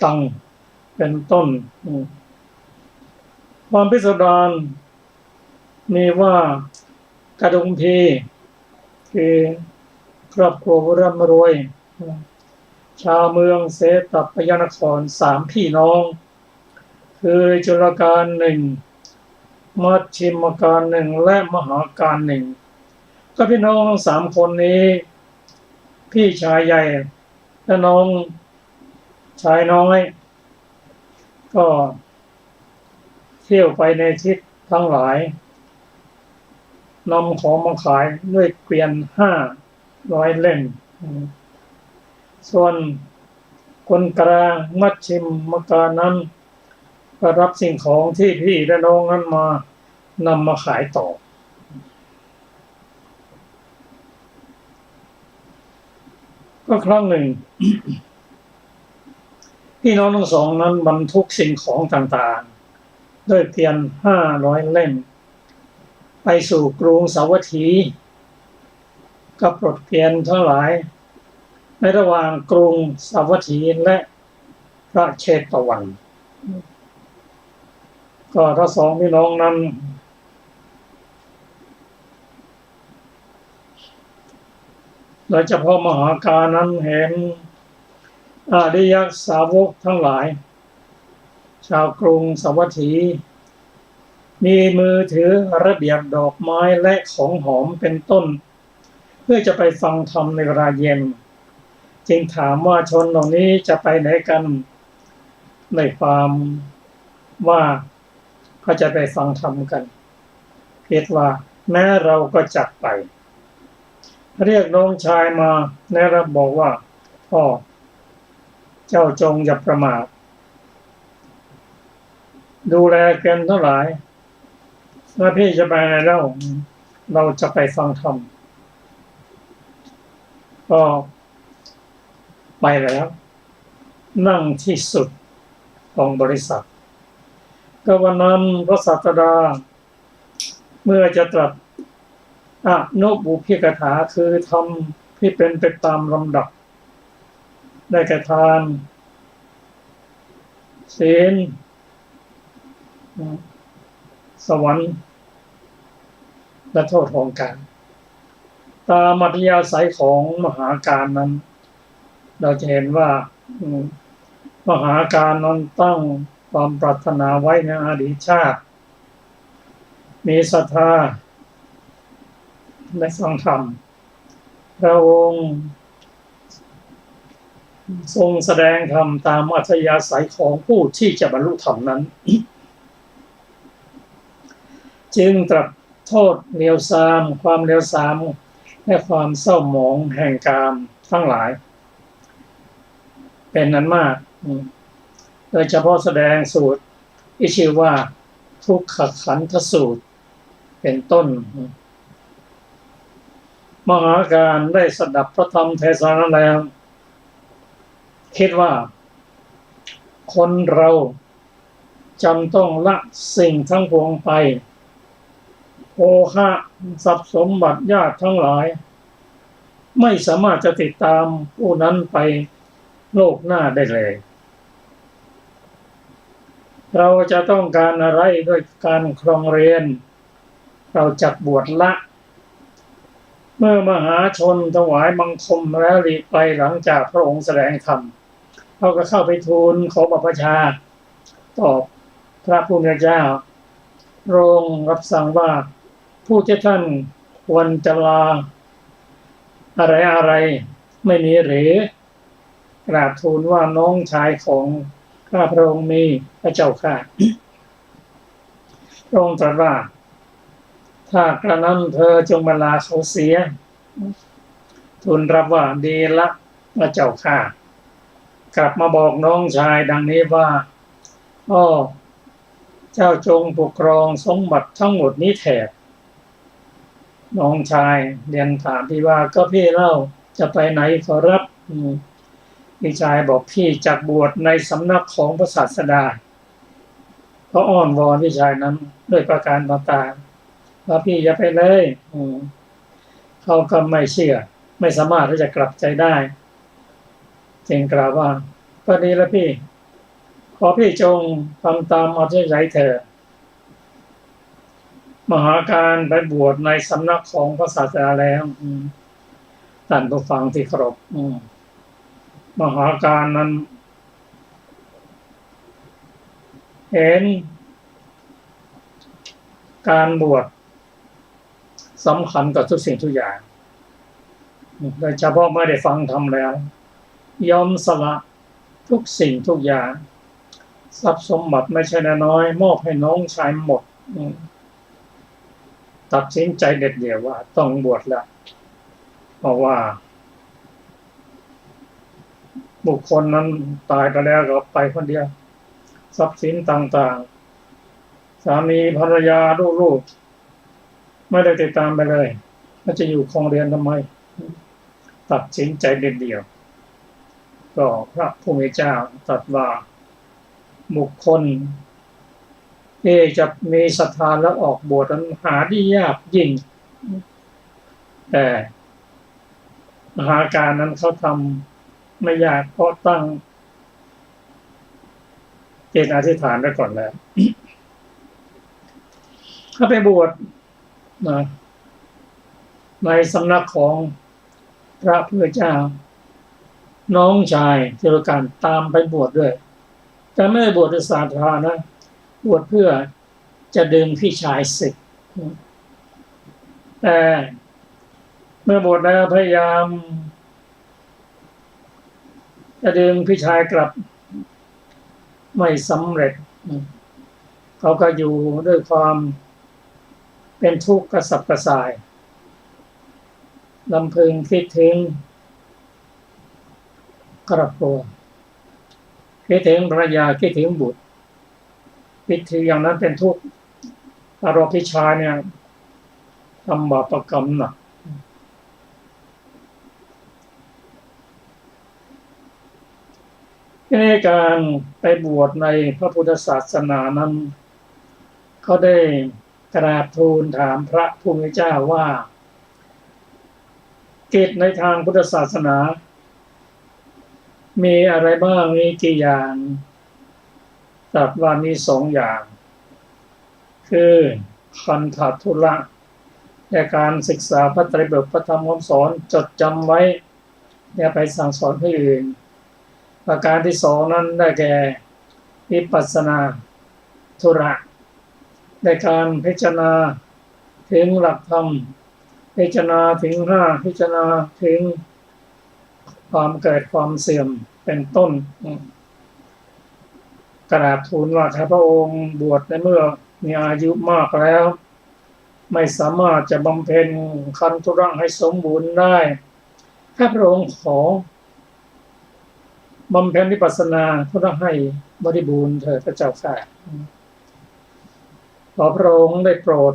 ตังเป็นต้นความพิสดารมีว่ากระดุมพีคือครอบครัวร่ำรวยชาวเมืองเสตพยนคร3พี่น้องคือจุลการ1มัชชิมการ1และมหาการ1ก็พี่น้องทั้ง3คนนี้พี่ชายใหญ่และน้องชายน้อยก็เที่ยวไปในทิศทั้งหลายนำของมาขายด้วยเกวียน500 เล่มส่วนคนกลางมัชชิมการนั้นก็รับสิ่งของที่พี่และน้องนั้นมานำมาขายต่อก็ครั้งหนึ่ง พี่น้องทั้งสองนั้นบรรทุกสิ่งของต่างๆด้วยเกวียน500 เล่มไปสู่กรุงสาวัตถีกับรถเกวียนทั้งหลายในระหว่างกรุงสาวัตถีและพระเชตวันก็ทั้งสองพี่น้องนั้นโดยเฉพาะมหาการนั้นเห็นอริยสาวกทั้งหลายชาวกรุงสาวัตถีมีมือถือระเบียบดอกไม้และของหอมเป็นต้นเพื่อจะไปฟังธรรมในเวลาเย็นจึงถามว่าชนเหล่านี้จะไปไหนกันในความว่าเขาจะไปฟังธรรมกันเพียงว่าแม้เราก็จัดไปเรียกน้องชายมาแนะนำบอกว่าพ่อเจ้าจงอย่าประมาทดูแลเกวียนทั้งหลายถ้าพี่จะไปไหนแล้วเราจะไปฟังธรรมก็ไปแล้วนั่งที่สุดของบริษัทก็วันนั้นพระศาสดาเมื่อจะตรัสอนุบุพเพกถาคือธรรมที่เป็นไปตามลำดับได้แก่ทานศีลสวรรค์และโทษของการตามอัธยาศัยของมหาการนั้นเราจะเห็นว่ามหาการนั้นตั้งความปรารถนาไว้ในอดีตชาติมีศรัทธาในฟังธรรมพระองค์ทรงแสดงธรรมตามอัธยาศัยของผู้ที่จะบรรลุธรรมนั้น จึงตรัสโทษเลวทรามความเลวทรามและความเศร้าหมองแห่งกามทั้งหลายเป็นนั้นมากโดยเฉพาะแสดงสูตรที่ชื่อว่าทุกขขันธสูตรเป็นต้นมหาการได้สดับพระธรรมเทศนาแล้วคิดว่าคนเราจำต้องละสิ่งทั้งปวงไปโภคะทรัพย์สมบัติญาติทั้งหลายไม่สามารถจะติดตามผู้นั้นไปโลกหน้าได้เลยเราจะต้องการอะไรด้วยการครองเรียนเราจักบวชละเมื่อมหาชนถวายบังคมแล้วหลีกไปหลังจากพระองค์แสดงธรรมเขาก็เข้าไปทูลขอบัพพชาตอบพระผู้มีพระเจ้าพระองค์รับสั่งว่าผู้ที่ท่านควรจะลาอะไรไม่มีหรือกราบทูลว่าน้องชายของข้าพระองค์มีพระเจ้าข้าพระองค์ตรัสว่าถ้ากระนั้นเธอจงมาลาเขาเสียทูลรับว่าดีละพระเจ้าข้ากลับมาบอกน้องชายดังนี้ว่าเจ้าจงปกครองสมบัติทั้งหมดนี้แทนน้องชายเรียนถามพี่ว่าก็พี่เล่าจะไปไหนขอรับพี่ชายบอกพี่จักบวชในสำนักของพระศาสดาเพราะอ้อนวอนพี่ชายนั้นด้วยประการต่างๆว่าพี่อย่าไปเลยเขาก็ไม่เชื่อไม่สามารถที่จะกลับใจได้จึงกล่าวว่าก็ดีแล้วพี่ อพี่จงทำตามอัธยาศัยเถิดมหาการไปบวชในสำนักของพระศาสดาแล้วท่านผู้ฟังที่เคารพมหาการนั้นเห็นการบวชสำคัญกับทุกสิ่งทุกอย่างโดยเฉพาะเมื่อได้ฟังธรรมแล้วยอมสละทุกสิ่งทุกอย่างทรัพย์สมบัติไม่ใช่น้อยมอบให้น้องชายหมดตัดสินใจเด็ดเดี่ยวว่าต้องบวชแล้วเพราะว่าบุคคลนั้นตายไปแล้วก็ไปคนเดียวทรัพย์สินต่างๆสามีภรรยาลูกๆไม่ได้ติดตามไปเลยมันจะอยู่ครองเรือนทำไมตัดสินใจเด็ดเดี่ยวก็พระผู้มีเจ้าตรัสว่าบุคคลที่จะมีศรัทธาและออกบวชนั้นหาได้ยากยิ่งแต่มหาการนั้นเขาทำไม่ยากเพราะตั้งเจตอธิษฐานไว้ก่อนแล้วถ้าไปบวชในสำนักของพระพุทธเจ้าน้องชายเจริญการตามไปบวชด้วยแต่ไม่ได้บวชในศาสนานะบวชเพื่อจะดึงพี่ชายศึกแต่เมื่อบวชแล้วพยายามจะดึงพี่ชายกลับไม่สำเร็จเขาก็อยู่ด้วยความเป็นทุกข์กระสับกระส่ายลำพึงคิดถึงครอบครัวคิดถึงภรรยาคิดถึงบุตรคิดถึงอย่างนั้นเป็นทุกข์อารมณ์พี่ชายเนี่ยทำบาปกรรมหนักในการไปบวชในพระพุทธศาสนานั้นเขาได้กราบทูลถามพระผู้มีเจ้าว่ากิจในทางพุทธศาสนามีอะไรบ้างมีกี่อย่างตรัสว่ามี2 อย่างคือคันธทุระในการศึกษาพระไตรปิฎกพระธรรมคำสอนจดจำไว้อย่าไปสั่งสอนผู้อื่นประการที่2นั้นได้แก่วิปัสสนาธุระในการพิจารณาถึงหลักธรรมพิจารณาถึง5พิจารณาถึงความเกิดความเสื่อมเป็นต้นกราบทูลว่าถ้าพระองค์บวชในเมื่อมีอายุมากแล้วไม่สามารถจะบำเพ็ญคันธุระให้สมบูรณ์ได้ถ้าพระองค์ขอบำเพ็ญวิปัสสนาธุระให้บริบูรณ์เถิดพระเจ้าค่ะขอพระองค์ได้โปรด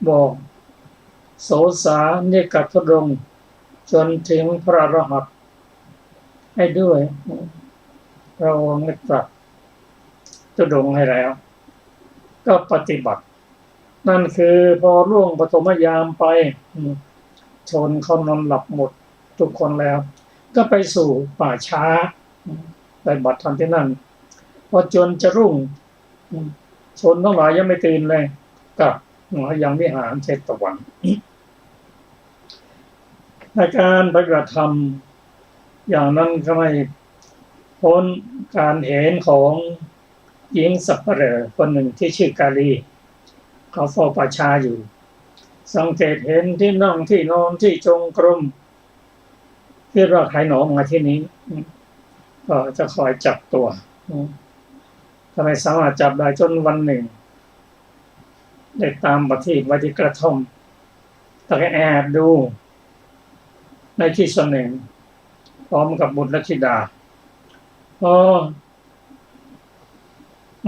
บอกโสสาเนกขัตธุดงค์จนถึงพระอรหันต์ให้ด้วยพระองค์ได้ตรัสธุดงค์ให้แล้วก็ปฏิบัตินั่นคือพอล่วงปฐมยามไปชนเขานอนหลับหมดทุกคนแล้วก็ไปสู่ป่าช้าไปบัติธรรมที่นั่นพอจนจะรุ่งชนทั้งหลายยังไม่ตื่นเลยกับยังวิหารเชตวันในการปฏิบัติธรรมอย่างนั้นก็ไม่พ้นการเห็นของหญิงสัปเหร่อคนหนึ่งที่ชื่อกาลีเขาเฝ้าป่าช้าอยู่สังเกตเห็นที่นั่งที่นอนที่จงกรมที่เราใครหนอมาที่นี้ก็จะคอยจับตัวทำไมสามารถจับได้จนวันหนึ่งได้ตามปฏิไว้ที่กระท่อมแต่แอบดูในที่ส่วนหนึ่งพร้อมกับบุตรและธิดาพอ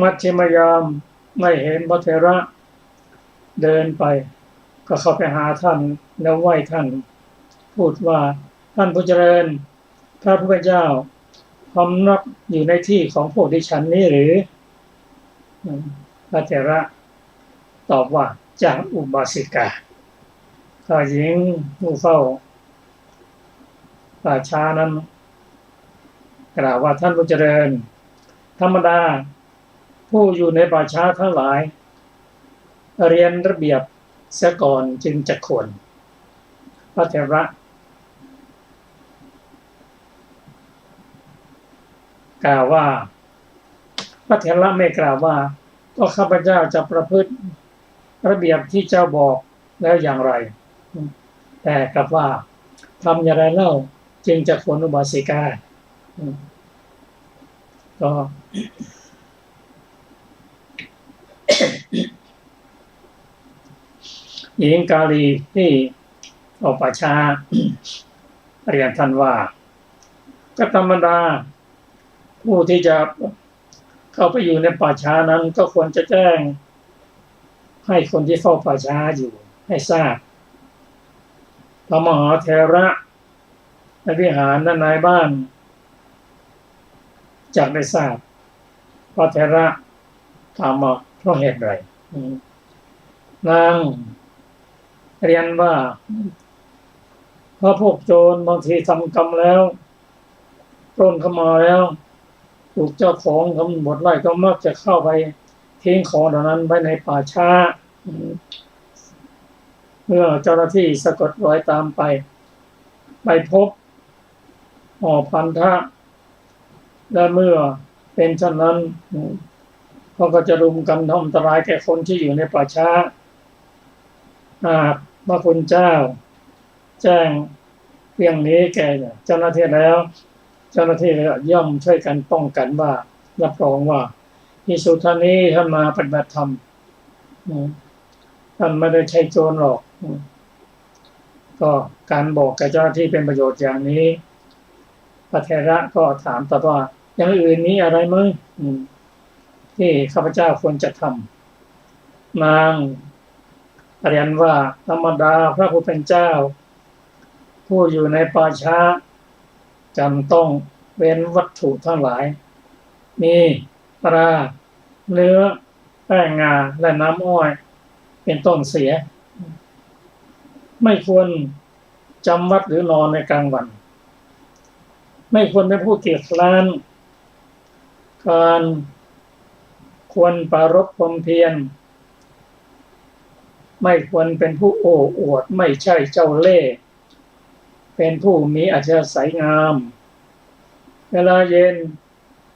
มัชฌิมยามไม่เห็นพระเถระเดินไปก็เข้าไปหาท่านแล้วไหว้ท่านพูดว่าท่านผู้เจริญพระพุทธเจ้าพำนักอยู่ในที่ของพวกดิฉันนี้หรือพระเถระตอบว่าจากอุบาสิกาข้าหญิงผู้เฝ้าป่าช้านั้นกล่าวว่าท่านผู้เจริญ ธรรมดาผู้อยู่ในป่าช้าทั้งหลายเรียนระเบียบเสียก่อนจึงจะควรพระเถระกล่าวว่าพระเถระไม่กล่าวว่าก็ข้าพเจ้าจะประพฤติระเบียบที่เจ้าบอกแล้วอย่างไรแต่กลับว่าทำอย่างไรเล่าจึงจะควรอุบาสิกาก็ หญิงกาลีที่ออกป่าช้าเรียนท่านว่าก็ธรรมดาผู้ที่จะเข้าไปอยู่ในป่าช้านั้นก็ควรจะแจ้งให้คนที่เฝ้าป่าช้าอยู่ให้ทราบพระมหาเถระในวิหารด้านในบ้านจักได้ทราบพระเถระถามว่าเพราะเหตุใดนางเรียนว่าพระพวกโจรบางทีทำกรรมแล้วปล้นเข้ามาแล้วถูกเจ้าของทำบทไล่ก็มักจะเข้าไปทิ้งของเหล่านั้นไว้ในป่าช้าเมื่อเจ้าหน้าที่สะกดรอยตามไปพบห่อพันธะและเมื่อเป็นเช่นนั้นเขาก็จะรุมกันทำอันตรายแก่คนที่อยู่ในป่าช้าพระคุณเจ้าแจ้งเรื่องนี้แก่เจ้าหน้าที่แล้วเจ้าหน้าที่ย่อมช่วยกันป้องกันว่ารับรองว่าภิกษุท่านนี้ท่านมาปฏิบัติธรรมท่านไม่ได้ใช้โจรหรอกก็การบอกกับเจ้าหน้าที่เป็นประโยชน์อย่างนี้พระเถระก็ถามต่อว่าอย่างอื่นนี้อะไรมั้ยที่ข้าพเจ้าควรจะทำนางเรียนว่าธรรมดาพระผู้เป็นเจ้าผู้อยู่ในป่าช้าจำต้องเว้นวัตถุทั้งหลายมีปลาเนื้อแป้งงาและน้ำอ้อยเป็นต้นเสียไม่ควรจำวัดหรือนอนในกลางวันไม่ควรเป็นผู้เกียจคร้านการควรปรารภความเพียรไม่ควรเป็นผู้โอ้อวดไม่ใช่เจ้าเล่ห์เป็นผู้มีอัธยาศัยงามเวลาเย็น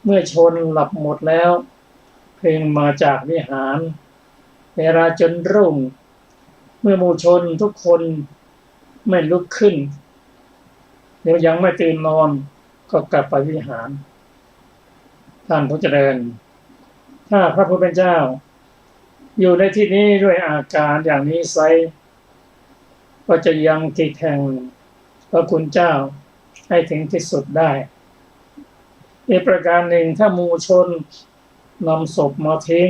เมื่อชนหลับหมดแล้วเพ่งมาจากวิหารเวลาจนรุ่งเมื่อหมู่ชนทุกคนไม่ลุกขึ้นเดี๋ยวยังไม่ตื่นนอนก็กลับไปวิหารท่านผู้เจริญถ้าพระผู้เป็นเจ้าอยู่ในที่นี้ด้วยอาการอย่างนี้ไซก็จะยังกิจแห่งพระคุณเจ้าให้ถึงที่สุดได้อีกประการหนึ่งถ้าหมู่ชนนำศพมาทิ้ง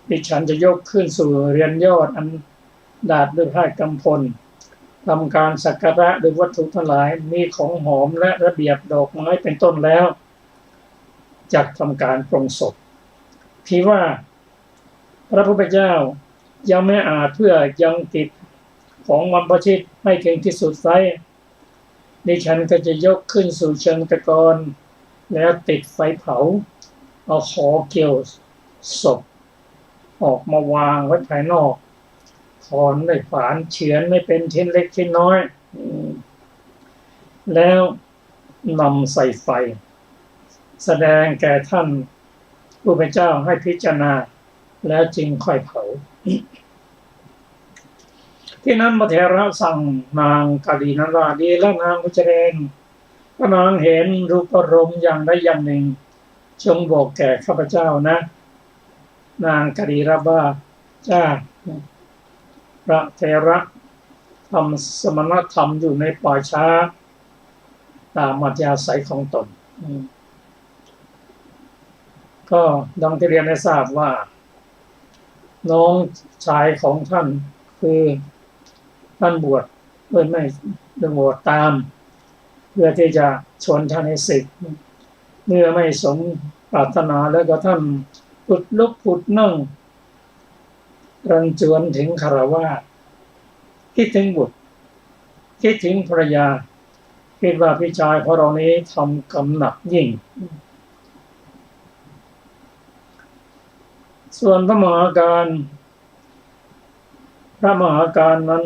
ดิฉันจะยกขึ้นสู่เรือนยอดอันดาษด้วยผ้ากำพลทำการสักการะด้วยวัตถุทั้งหลายมีของหอมและระเบียบดอกไม้เป็นต้นแล้วจักทำการปรงศพที่ว่าพระพุทธเจ้ายังไม่อาจเพื่อยังกิจของบรรพชิตให้ถึงที่สุดไซดิฉันก็จะยกขึ้นสู่เชิงตะกอนแล้วติดไฟเผาเอาขอเกี่ยวศพออกมาวางไว้ภายนอกถอนด้วยฝานเฉือนไม่เป็นชิ้นเล็กชิ้นน้อยแล้วนำใส่ไฟแสดงแก่ท่านผู้เป็นเจ้าให้พิจารณาแล้วจึงค่อยเผาที่นั้นพระเถระสั่งนางกาลีนั้นว่าดีแล้วนางผู้เจริญถ้านางเห็นรูปรมอย่างใดอย่างหนึ่งจงบอกแก่ข้าพเจ้านะนางกาลีรับว่าจ้าพระเถระทำสมณธรรมอยู่ในป่าช้าตามอัธยาศัยของตนก็ดังที่เรียนให้ทราบว่าน้องชายของท่านคือท่านบวชเพื่อไม่บวชตามเพื่อที่จะชวนท่านให้ศึกเมื่อไม่สมปรารถนาแล้วก็ท่านปุดลุกปุดนั่งรันจวนถึงคฤหัสถ์คิดถึงบุตรคิดถึงภรรยาคิดว่าพี่ชายของเรานี้ทำกรรมหนักยิ่ง ส่วนพระมหาการนั้น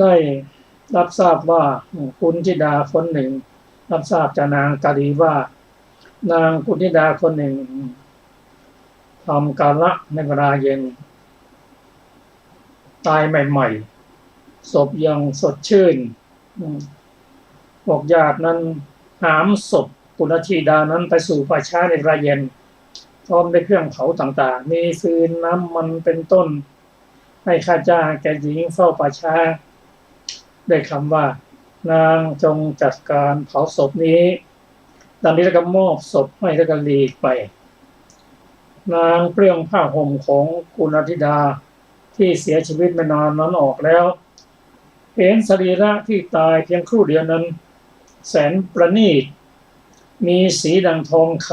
ได้รับทราบว่ากุณธิดาคนหนึ่งรับทราบจากนางกาลีว่านางกุณธิดาคนหนึ่งทำกาละในเวลาเย็นตายใหม่ๆศพยังสดชื่นพวกญาตินั้นหามศพกุณธิดานั้นไปสู่ป่าช้าในเวลาเย็นพร้อมด้วยเครื่องเผาต่างๆมีฟืนน้ำมันเป็นต้นให้ข้าจ้างแก่หญิงเฝ้าป่าช้าได้คำว่านางจงจัดการเผาศพนี้ดังนี้แล้วก็มอบศพให้แล้วก็หลีกไปนางเปลื้องผ้าห่มของกุณธิดาที่เสียชีวิตไม่นานนั้นออกแล้วเห็นสรีระที่ตายเพียงครู่เดียวนั้นแสนประณีตมีสีดังทองค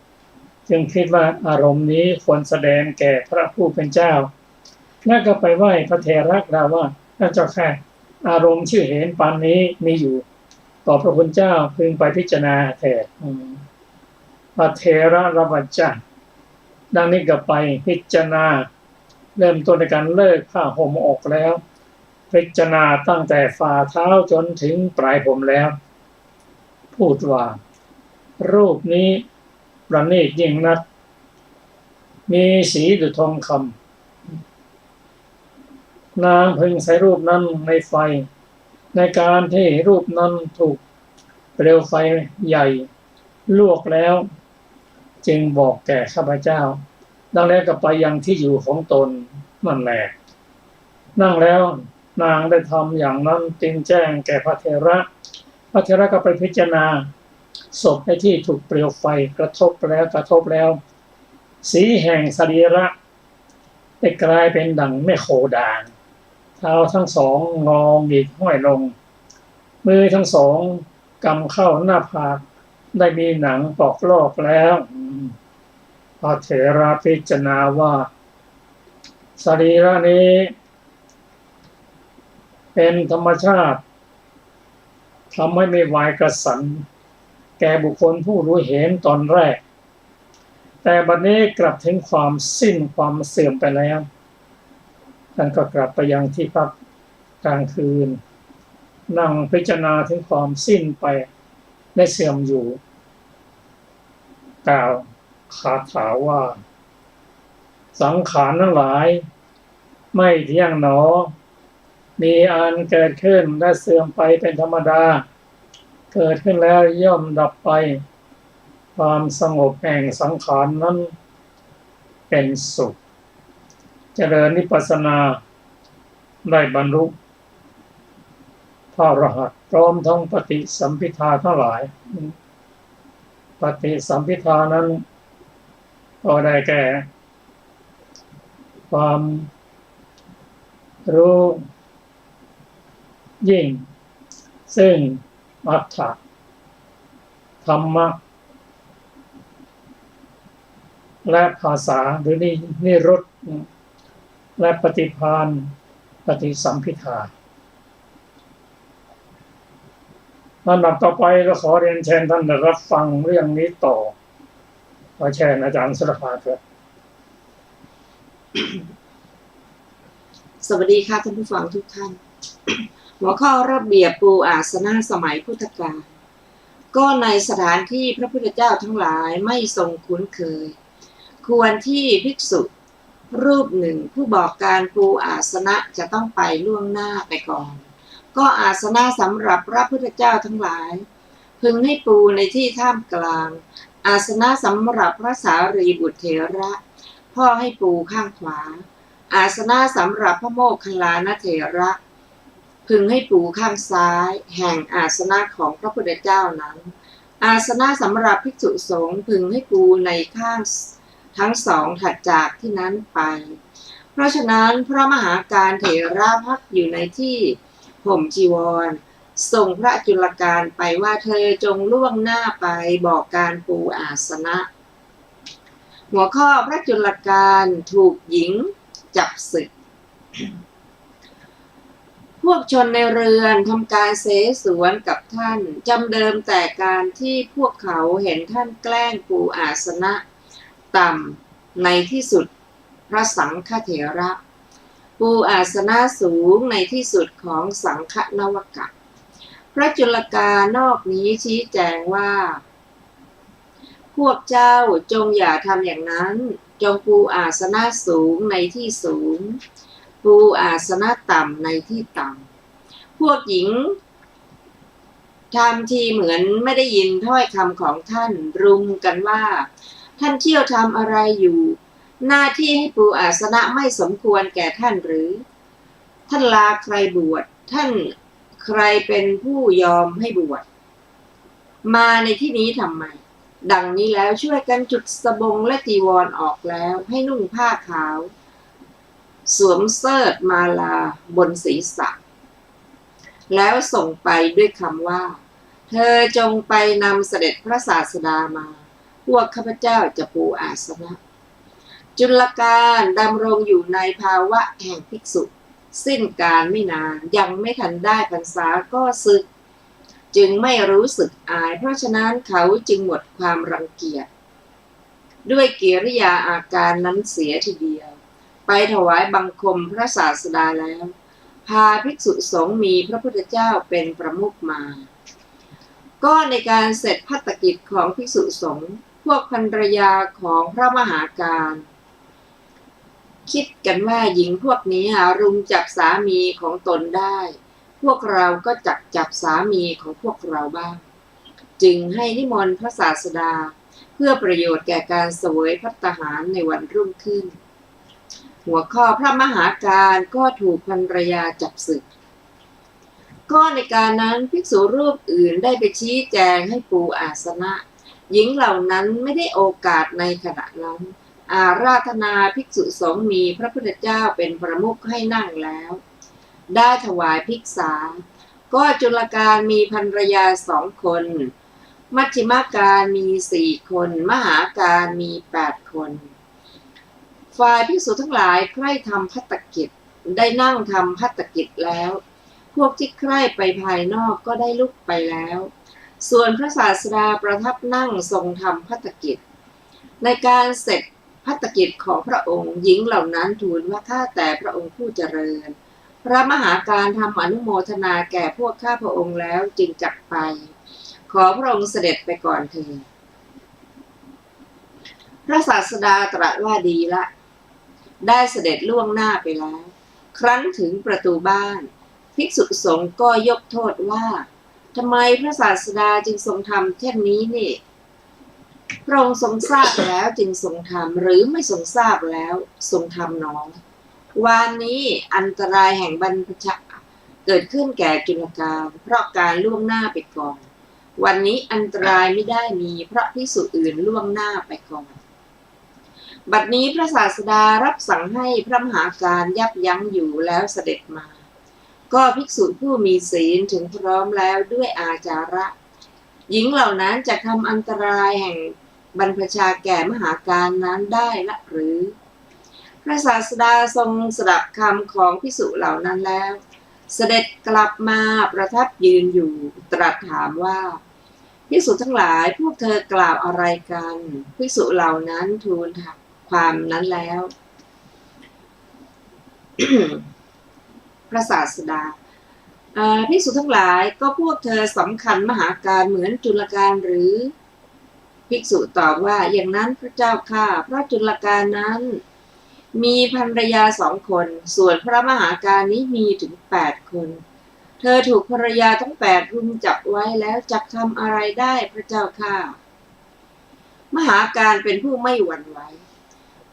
ำจึงคิดว่าอารมณ์นี้ควรแสดงแก่พระผู้เป็นเจ้าและก็ไปไหว้พระเถระกล่าวว่าพระเจ้าค่ะอารมณ์ชื่อเห็นปานนี้มีอยู่ต่อพระคุณเจ้าพึงไปพิจารณาเถิดพระเถระรับว่าจ้าดังนี้ก็ไปพิจารณาเริ่มต้นในการเลิกผ้าห่มออกแล้วพิจารณาตั้งแต่ฝ่าเท้าจนถึงปลายผมแล้วพูดว่ารูปนี้ประณีตยิ่งนักมีสีดุจทองคำนางพึงใส่รูปนั้นในไฟในการที่รูปนั้นถูกเปลวไฟใหญ่ลวกแล้วจึงบอกแก่ข้าพเจ้าดังแล้วก็ไปยังที่อยู่ของตนนั่นแหละนั่งแล้วนางได้ทำอย่างนั้นจึงแจ้งแก่พระเถระก็ไปพิจารณาศพในที่ถูกเปลวไฟกระทบแล้วสีแห่งสรีระได้กลายเป็นดั่งแม่โคด่างเท้าทั้งสองงอหงิกห้อยลงมือทั้งสองกำเข้าหน้าผากได้มีหนังปอกลอกแล้วพระเถระพิจารณาว่าสรีระนี้เป็นธรรมชาติทำให้ไม่วายกระสันแก่บุคคลผู้รู้เห็นตอนแรกแต่บัดนี้กลับถึงความสิ้นความเสื่อมไปแล้วท่านก็กลับไปยังที่พักกลางคืนนั่งพิจารณาถึงความสิ้นไปได้เสื่อมอยู่กล่าวคาถาว่าสังขารทั้งหลายไม่เที่ยงหนอมีอันเกิดขึ้นและเสื่อมไปเป็นธรรมดาเกิดขึ้นแล้วย่อมดับไปความสงบแห่งสังขารนั้นเป็นสุขเจริญวิปัสสนาได้บรรลุพระอรหันต์พร้อมทั้งปฏิสัมภิทาทั้งหลายปฏิสัมภิทานั้นก็ได้แก่ความรู้ยิ่งซึ่งอัตถะธรรมะและภาษาหรือนิรุตและปฏิภาณปฏิสัมภิทาลำดับต่อไปก็ขอเรียนเชิญท่านรับฟังเรื่องนี้ต่อขอเชิญอาจารย์สุรภาเถิดสวัสดีค่ะท่านผู้ฟังทุกท่านหัวข้อระเบียบปูอาสนะสมัยพุทธกาลก็ในสถานที่พระพุทธเจ้าทั้งหลายไม่ทรงคุ้นเคยควรที่ภิกษุรูปหนึ่งผู้บอกการปูอาสนะจะต้องไปล่วงหน้าไปก่อนก็อาสนะสำหรับพระพุทธเจ้าทั้งหลายพึงให้ปูในที่ท่ามกลางอาสนะสำหรับพระสารีบุตรเถระพ่อให้ปูข้างขวาอาสนะสำหรับพระโมคคัลลานเถระพึงให้ปูข้างซ้ายแห่งอาสนะของพระพุทธเจ้านั้นอาสนะสำหรับภิกษุสงฆ์พึงให้ปูในข้างทั้งสองถัดจากที่นั้นไปเพราะฉะนั้นพระมหาการเถระพักอยู่ในที่ห่มจีวรส่งพระจุลการไปว่าเธอจงล่วงหน้าไปบอกการปูอาสนะหัวข้อพระจุลการถูกหญิงจับศึกผ วกชนในเรือนทำการเสสวนกับท่านจำเดิมแต่การที่พวกเขาเห็นท่านแกล้งปูอาสนะต่ำในที่สุดพระสังฆเถระปูอาสนะสูงในที่สุดของสังฆนวกะพระจุลกานอกนี้ชี้แจงว่าพวกเจ้าจงอย่าทำอย่างนั้นจงปูอาสนะสูงในที่สูงปูอาสนะต่ำในที่ต่ำพวกหญิงทำทีเหมือนไม่ได้ยินถ้อยคำของท่านรุมกันว่าท่านเที่ยวทำอะไรอยู่หน้าที่ให้ปูอาสนะไม่สมควรแก่ท่านหรือท่านลาใครบวชท่านใครเป็นผู้ยอมให้บวชมาในที่นี้ทำไมดังนี้แล้วช่วยกันจุดสบงและจีวรออกแล้วให้นุ่งผ้าขาวสวมเสิร์ธมาลาบนศีรษะแล้วส่งไปด้วยคำว่าเธอจงไปนำเสด็จพระศาสดามาพวกข้าพเจ้าจะปูอาสนะจุลการดำรงอยู่ในภาวะแห่งภิกษุสิ้นการไม่นานยังไม่ทันได้พรรษาก็สึกจึงไม่รู้สึกอายเพราะฉะนั้นเขาจึงหมดความรังเกียจด้วยกิริยาอาการนั้นเสียทีเดียวไปถวายบังคมพระศาสดาแล้วพาภิกษุสงฆ์มีพระพุทธเจ้าเป็นประมุขมาก็ในการเสร็จภัตกิจของภิกษุสงฆ์พวกภรรยาของพระมหาการคิดกันว่าหญิงพวกนี้รุมจับสามีของตนได้พวกเราก็จับสามีของพวกเราบ้างจึงให้นิมนต์พระศาสดาเพื่อประโยชน์แก่การเสวยภัตตาหารในวันรุ่งขึ้นหัวข้อพระมหาการก็ถูกภรรยาจับศึกก็ในการนั้นภิกษุรูปอื่นได้ไปชี้แจงให้ปูอาสนะหญิงเหล่านั้นไม่ได้โอกาสในขณะนั้นอาราธนาภิกษุสงฆ์มีพระพุทธเจ้าเป็นประมุขให้นั่งแล้วได้ถวายภิกษาก็จุลการมีภรรยา2 คนมัชฌิมาการมี4 คนมหาการมี8 คนฝ่ายภิกษุทั้งหลายใคร่ทำภัตตกิจได้นั่งทำภัตตกิจแล้วพวกที่ใคร่ไปภายนอกก็ได้ลุกไปแล้วส่วนพระศาสดาประทับนั่งทรงทำภัตตกิจในการเสร็จภัตตกิจของพระองค์หญิงเหล่านั้นทูลว่าข้าแต่พระองค์ผู้เจริญพระมหาการทำอนุโมทนาแก่พวกข้าพระองค์แล้วจึงจักไปขอพระองค์เสด็จไปก่อนเถิดพระศาสดาตรัสว่าดีละได้เสด็จล่วงหน้าไปแล้วครั้นถึงประตูบ้านภิกษุสงฆ์ก็ยกโทษว่าทำไมพระศาสดาจึงทรงทำเช่นนี้นี่พระองค์ทรงทราบแล้วจึงทรงทำหรือไม่ทรงทราบแล้วทรงทำน้องวันนี้อันตรายแห่งบรรพชาเกิดขึ้นแก่จุลการเพราะการล่วงหน้าไปก่อนวันนี้อันตรายไม่ได้มีเพราะภิกษุอื่นล่วงหน้าไปก่อนบัดนี้พระศาสดารับสั่งให้พระมหาการยับยั้งอยู่แล้วเสด็จมาก็ภิกษุผู้มีศีลถึงพร้อมแล้วด้วยอาจาระหญิงเหล่านั้นจะทำอันตรายแห่งบรรพชาแก่มหาการนั้นได้ละหรือพระศาสดาทรงสดับคำของภิกษุเหล่านั้นแล้วเสด็จกลับมาประทับยืนอยู่ตรัสถามว่าภิกษุทั้งหลายพวกเธอกล่าวอะไรกันภิกษุเหล่านั้นทูลความนั้นแล้ว พระศาสดาภิกษุทั้งหลายก็พวกเธอสำคัญมหาการเหมือนจุลการหรือภิกษุตอบว่าอย่างนั้นพระเจ้าข้าเพราะจุลการนั้นมีภรรยา2 คนส่วนพระมหาการนี้มีถึง8 คนเธอถูกภรรยาทั้ง8รุมจับไว้แล้วจักทำอะไรได้พระเจ้าข้ามหาการเป็นผู้ไม่หวั่นไหว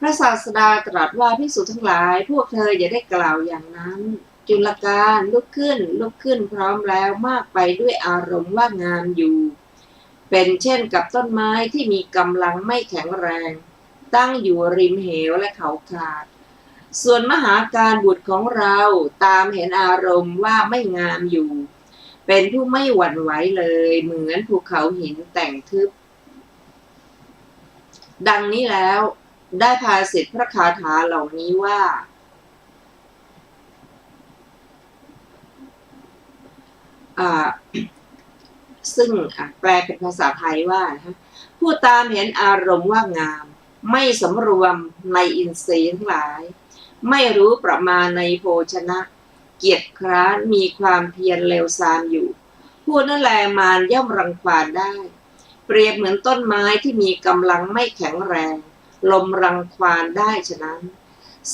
พระศาสดาตรัสว่าภิกษุทั้งหลายพวกเธออย่าได้กล่าวอย่างนั้นจุลการลุกขึ้นพร้อมแล้วมากไปด้วยอารมณ์ว่างามอยู่เป็นเช่นกับต้นไม้ที่มีกำลังไม่แข็งแรงตั้งอยู่ริมเหวและเขาขาดส่วนมหาการบุตรของเราตามเห็นอารมณ์ว่าไม่งามอยู่เป็นผู้ไม่หวั่นไหวเลยเหมือนภูเขาหินแต่งทึบดังนี้แล้วได้ภาษิตพระคาถาเหล่านี้ว่า อ่า ซึ่งแปลเป็นภาษาไทยว่านะคะผู้ตามเห็นอารมณ์ว่างามไม่สำรวมในอินทรีย์ทั้งหลายไม่รู้ประมาณในโภชนะเกียจคร้านมีความเพียรเลวทรามอยู่ผู้นั่นแลมารย่อมรังควานได้เปรียบเหมือนต้นไม้ที่มีกำลังไม่แข็งแรงลมรังควานได้ฉะนั้น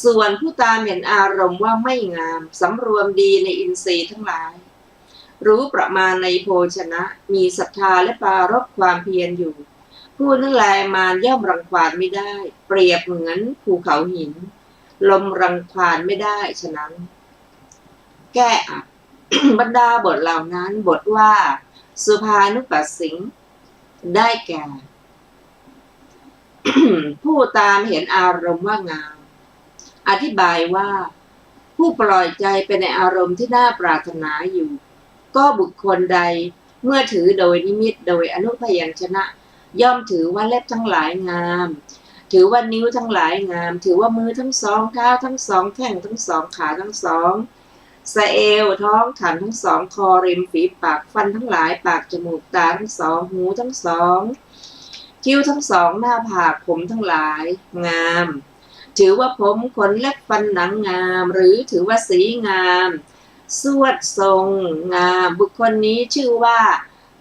ส่วนผู้ตามเห็นอารมณ์ว่าไม่งามสำรวมดีในอินทรีย์ทั้งหลายรู้ประมาณในโภชนะมีศรัทธาและปรารภความเพียรอยู่ผู้นั่นแลมารย่อมรังควานไม่ได้เปรียบเหมือนภูเขาหินลมรังควานไม่ได้ฉะนั้นแก้อัด บรรดาบทเหล่านั้นบทว่าสุภานุปัสสิงได้แก่ ผู้ตามเห็นอารมณ์ว่างามอธิบายว่าผู้ปล่อยใจไปในอารมณ์ที่น่าปรารถนาอยู่ก็บุคคลใดเมื่อถือโดยนิมิตโดยอนุพยัญชนะย่อมถือว่าเล็บทั้งหลายงามถือว่านิ้วทั้งหลายงามถือว่ามือทั้งสองเท้าทั้งสองแข้งทั้งสองขาทั้งสองสะเอวท้องฐานทั้งสองคอริมฝีปากฟันทั้งหลายปากจมูกตาทั้งสองหูทั้งสองคิ้วทั้งสองหน้าผากผมทั้งหลายงามถือว่าผมขนเล็บฟันหนังงามหรือถือว่าสีงามสวดทรงงามบุคคลนี้ชื่อว่า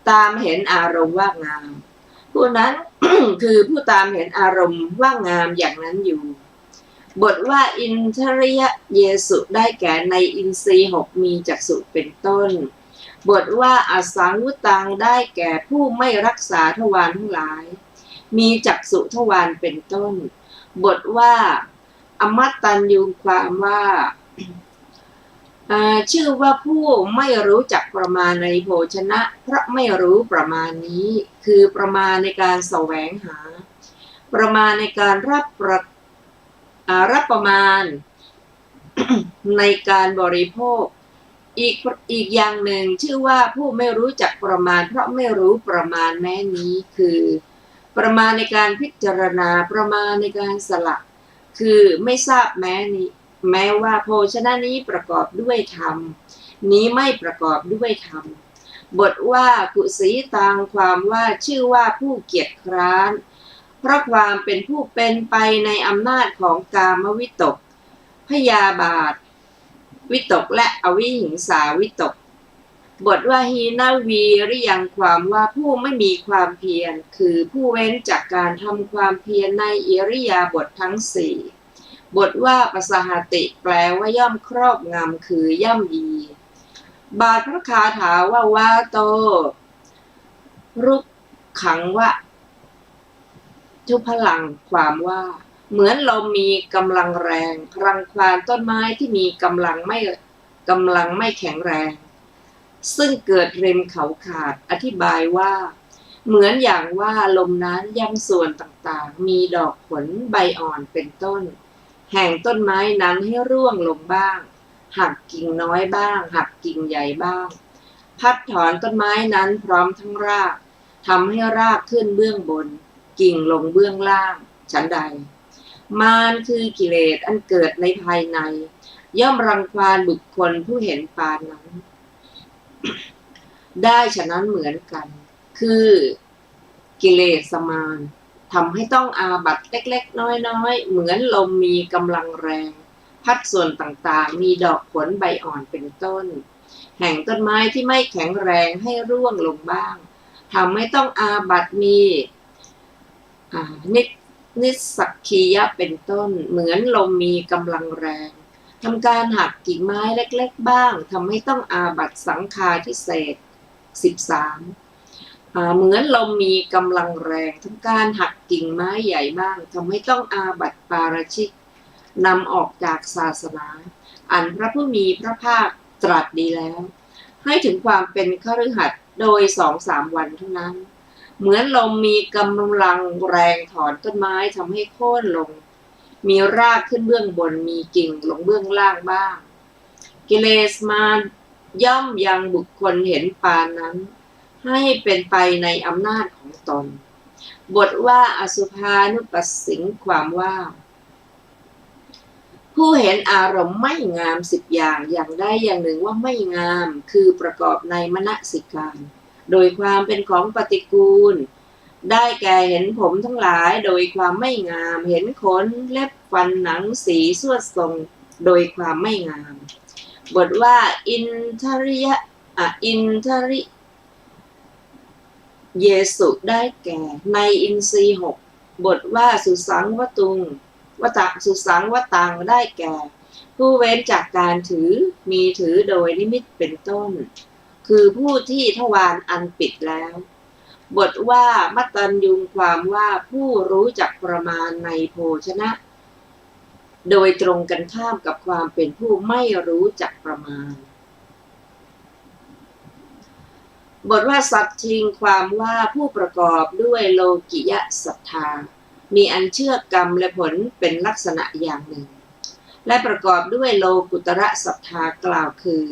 ตามเห็นอารมณ์ว่างามผู้นั้น คือผู้ตามเห็นอารมณ์ว่างามอย่างนั้นอยู่บทว่าอินทริยเยสุได้แก่ในอินทรีย์หกมีจักษุเป็นต้นบทว่าอสังวุตังได้แก่ผู้ไม่รักษาทวารทั้งหลายมีจักษุทวารเป็นต้นบทว่าอมัตตัญญูความว่าชื่อว่าผู้ไม่รู้จักประมาณในโภชนะเพราะไม่รู้ประมาณนี้คือประมาณในการแสวงหาประมาณในการรับประมาณ ในการบริโภคอีกอย่างหนึ่งชื่อว่าผู้ไม่รู้จักประมาณเพราะไม่รู้ประมาณแม้นี้คือประมาณในการพิจารณาประมาณในการสละคือไม่ทราบแม้ว่าโภชนะนี้ประกอบด้วยธรรมนี้ไม่ประกอบด้วยธรรมบทว่ากุสีตังความว่าชื่อว่าผู้เกียจคร้านเพราะความเป็นผู้เป็นไปในอำนาจของกามวิตกพยาบาทวิตกและอวิหิงสาวิตกบทว่าฮีนาวีริยังความว่าผู้ไม่มีความเพียรคือผู้เว้นจากการทำความเพียรในอิริยาบถทั้งสี่บทว่าปสหติแปลว่าย่อมครอบงำคือย่ำยีบาทพระคาถาว่าวาโตรุกขังวะทุพลังความว่าเหมือนลมมีกำลังแรงรังควานต้นไม้ที่มีกำลังไม่แข็งแรงซึ่งเกิดริมเขาขาดอธิบายว่าเหมือนอย่างว่าลมนั้นย่ำส่วนต่างๆมีดอกผลใบอ่อนเป็นต้นแห่งต้นไม้นั้นให้ร่วงลงบ้างหักกิ่งน้อยบ้างหักกิ่งใหญ่บ้างพัดถอนต้นไม้นั้นพร้อมทั้งรากทำให้รากขึ้นเบื้องบนกิ่งลงเบื้องล่างฉันใดมารคือกิเลสอันเกิดในภายในย่อมรังควานบุคคลผู้เห็นปานนั้น ได้ฉะนั้นเหมือนกันคือกิเลสมารทำให้ต้องอาบัติเล็กๆน้อยๆเหมือนลมมีกำลังแรงพัดส่วนต่างๆมีดอกผลใบอ่อนเป็นต้นแห่งต้นไม้ที่ไม่แข็งแรงให้ร่วงลงบ้างทำให้ต้องอาบัติมีนิสสักคียะเป็นต้นเหมือนลมมีกำลังแรงทำการหักกิ่งไม้เล็กๆบ้างทำให้ต้องอาบัติสังฆาทิเศษ13เหมือนลมมีกำลังแรงทำการหักกิ่งไม้ใหญ่บ้างทำให้ต้องอาบัติปาราชิกนำออกจากศาสนาอันพระผู้มีพระภาคตรัสดีแล้วให้ถึงความเป็นคฤหัสถ์โดย 2-3 วันเท่านั้นเหมือนลมมีกำลังแรงถอนต้นไม้ทำให้โค่นลงมีรากขึ้นเบื้องบนมีกิ่งลงเบื้องล่างบ้างกิเลสมารย่อมยังบุคคลเห็นปานนั้นให้เป็นไปในอำนาจของตนบทว่าอสุภานุปัสสิงความว่าผ ผู้เห็นอารมณ์ไม่งาม10 อย่างอย่างใดอย่างหนึ่งว่าไม่งามคือประกอบในมนสิการโดยความเป็นของปฏิกูลได้แก่เห็นผมทั้งหลายโดยความไม่งามเห็นขนเล็บฟันหนังสีสวดทรงโดยความไม่งามบทว่าอินทริเยสุได้แก่ในอินทรีย์6บทว่าสุสังวตุงสุสังวตังได้แก่ผู้เว้นจากการมีถือโดยนิมิตเป็นต้นคือผู้ที่ทวารอันปิดแล้วบทว่ามัตตัญญูความว่าผู้รู้จักประมาณในโภชนะโดยตรงกันข้ามกับความเป็นผู้ไม่รู้จักประมาณบทว่าสัตทิงความว่าผู้ประกอบด้วยโลกิยศรัทธามีอันเชื่อกรรมและผลเป็นลักษณะอย่างหนึ่งและประกอบด้วยโลกุตระศรัทธากล่าวคือ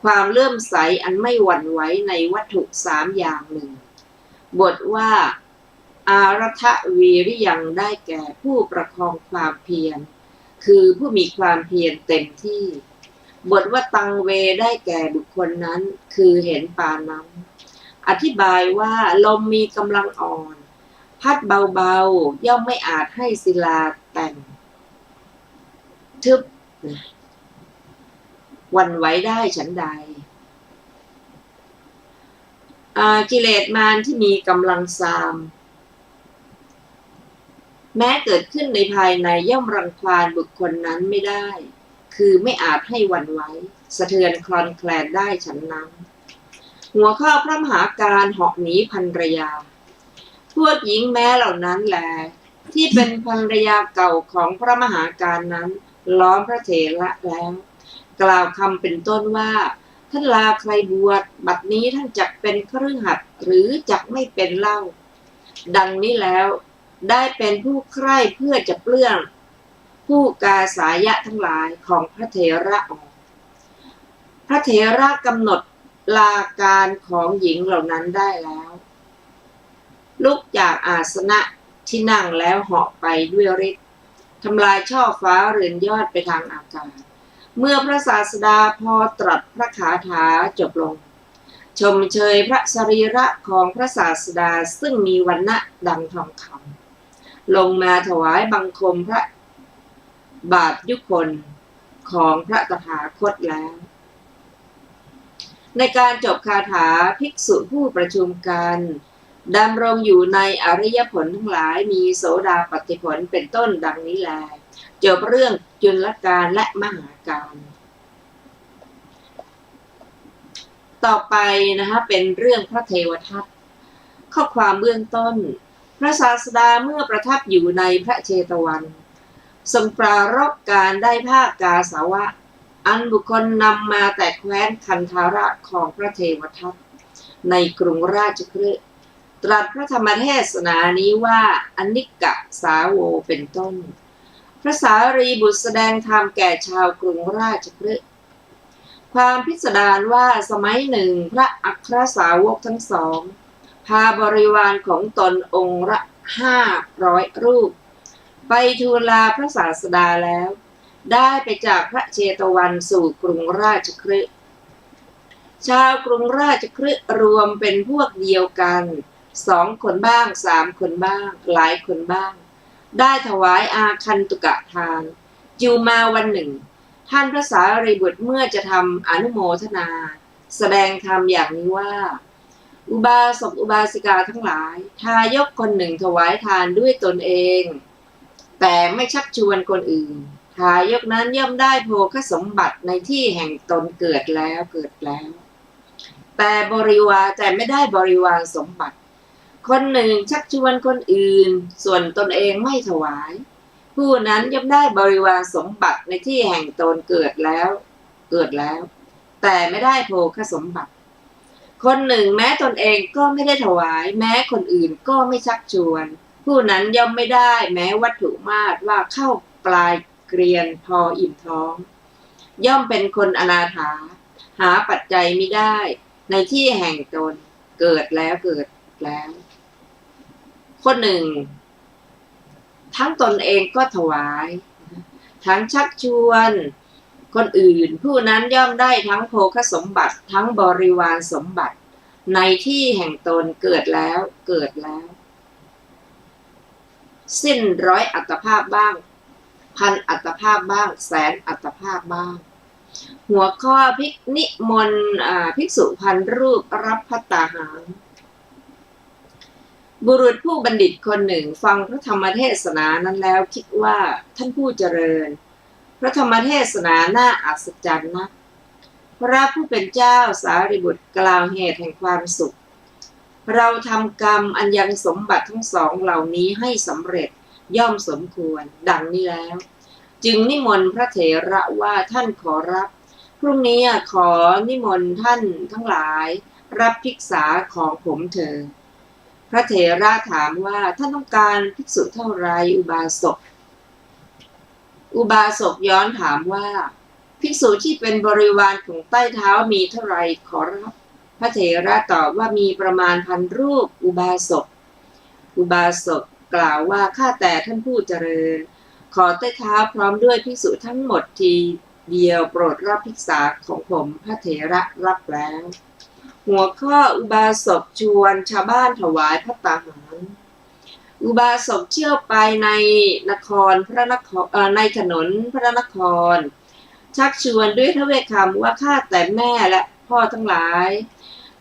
ความเลื่อมใสอันไม่หวั่นไหวในวัตถุ3 อย่างหนึ่งบทว่าอารัฐวีริยังได้แก่ผู้ประคองความเพียรคือผู้มีความเพียรเต็มที่บทว่าตังเวได้แก่บุคคลนั้นคือเห็นปานนั้นอธิบายว่าลมมีกำลังอ่อนพัดเบาๆย่อมไม่อาจให้ศิลาแต่งทึบหวั่นไหวได้ฉันใดกิเลสมารที่มีกำลังซามแม้เกิดขึ้นในภายในย่อมรังควานบุคคลนั้นไม่ได้คือไม่อาจให้หวั่นไหวสะเทือนคลอนแคลนได้ฉันนั้นหัวข้อพระมหาการเหาะหนีภรรยาพวกหญิงแม้เหล่านั้นแลที่เป็นภรรยาเก่าของพระมหาการนั้นล้อมพระเถระแล้วกล่าวคำเป็นต้นว่าท่านลาใครบวชบัดนี้ท่านจักเป็นคฤหัสถ์หรือจักไม่เป็นเล่าดังนี้แล้วได้เป็นผู้ใคร่เพื่อจะเปลื้องผู้กาสายะทั้งหลายของพระเถระออกพระเถระกำหนดลาการของหญิงเหล่านั้นได้แล้วลุกจากอาสนะที่นั่งแล้วเหาะไปด้วยฤทธิ์ทำลายช่อฟ้าเรือนยอดไปทางอากาศเมื่อพระศาสดาพอตรัสพระคาถาจบลงชมเชยพระสรีระของพระศาสดาซึ่งมีวรรณะดังทองคำลงมาถวายบังคมพระบาทยุคนของพระตถาคตแล้วในการจบคาถาภิกษุผู้ประชุมกันดำรงอยู่ในอริยผลทั้งหลายมีโสดาปัตติผลเป็นต้นดังนี้แลจบเรื่องจุลการและมหาการต่อไปนะคะเป็นเรื่องพระเทวทัตข้อความเบื้องต้นพระศาสดาเมื่อประทับอยู่ในพระเชตวันทรงปรารภการได้ภาคกาสาวะอันบุคคลนำมาแต่แคว้นคันธาระของพระเทวทัตในกรุงราชคฤห์ตรัสพระธรรมเทศนานี้ว่าอนิกกสาโวเป็นต้นพระสารีบุตรแสดงธรรมแก่ชาวกรุงราชคฤห์ความพิสดารว่าสมัยหนึ่งพระอัครสาวกทั้งสองพาบริวารของตนองค์ละ500 รูปไปทูลลาพระศาสดาแล้วได้ไปจากพระเชตวันสู่กรุงราชคฤห์ชาวกรุงราชคฤห์รวมเป็นพวกเดียวกัน2 คนบ้าง3 คนบ้างหลายคนบ้างได้ถวายอาคันตุกะทานอยู่มาวันหนึ่งท่านพระสารีบุตรเมื่อจะทำอนุโมทนาแสดงธรรมอย่างนี้ว่าอุบาสกอุบาสิกาทั้งหลายทายกคนหนึ่งถวายทานด้วยตนเองแต่ไม่ชักชวนคนอื่นทายกนั้นย่อมได้โภคสมบัติในที่แห่งตนเกิดแล้วแต่ไม่ได้บริวารสมบัติคนหนึ่งชักชวนคนอื่นส่วนตนเองไม่ถวายผู้นั้นย่อมได้บริวารสมบัติในที่แห่งตนเกิดแล้วแต่ไม่ได้โภคสมบัติคนหนึ่งแม้ตนเองก็ไม่ได้ถวายแม้คนอื่นก็ไม่ชักชวนผู้นั้นย่อมไม่ได้แม้วัตถุมาตรว่าเข้าปลายเกรียนพออิ่มท้องย่อมเป็นคนอนาถาหาปัจจัยมิได้ในที่แห่งตนเกิดแล้วคนหนึ่งทั้งตนเองก็ถวาย ทั้งชักชวนคนอื่นผู้นั้นย่อมได้ทั้งโภคสมบัติทั้งบริวารสมบัติในที่แห่งตนเกิดแล้วสิ้นร้อยอัตภาพบ้างพันอัตภาพบ้างแสนอัตภาพบ้างหัวข้อนิมนต์ภิกษุพันรูปรับภัตตาหารบุรุษผู้บัณฑิตคนหนึ่งฟังพระธรรมเทศนานั้นแล้วคิดว่าท่านผู้เจริญพระธรรมเทศนาน่าอัศจรรย์นะพระผู้เป็นเจ้าสารีบุตรกล่าวเหตุแห่งความสุขเราทำกรรมอันยังสมบัติทั้งสองเหล่านี้ให้สำเร็จย่อมสมควรดังนี้แล้วจึงนิมนต์พระเถระว่าท่านขอรับพรุ่งนี้ขอนิมนต์ท่านทั้งหลายรับภิกษาของผมเถิดพระเถระถามว่าท่านต้องการภิกษุเท่าไรอุบาสกย้อนถามว่าภิกษุที่เป็นบริวารของใต้เท้ามีเท่าไรขอรับพระเถระตอบว่ามีประมาณ1,000 รูปอุบาสกกล่าวว่าข้าแต่ท่านผู้เจริญขอใต้เท้าพร้อมด้วยภิกษุทั้งหมดทีเดียวโปรดรับภิกษาของผมพระเถระรับแล้วหัวข้ออุบาสกชวนชาวบ้านถวายภัตตาหารอุบาสกเที่ยวไปในในถนนพระนครชักชวนด้วยทเวคคำว่าข้าแต่แม่และพ่อทั้งหลาย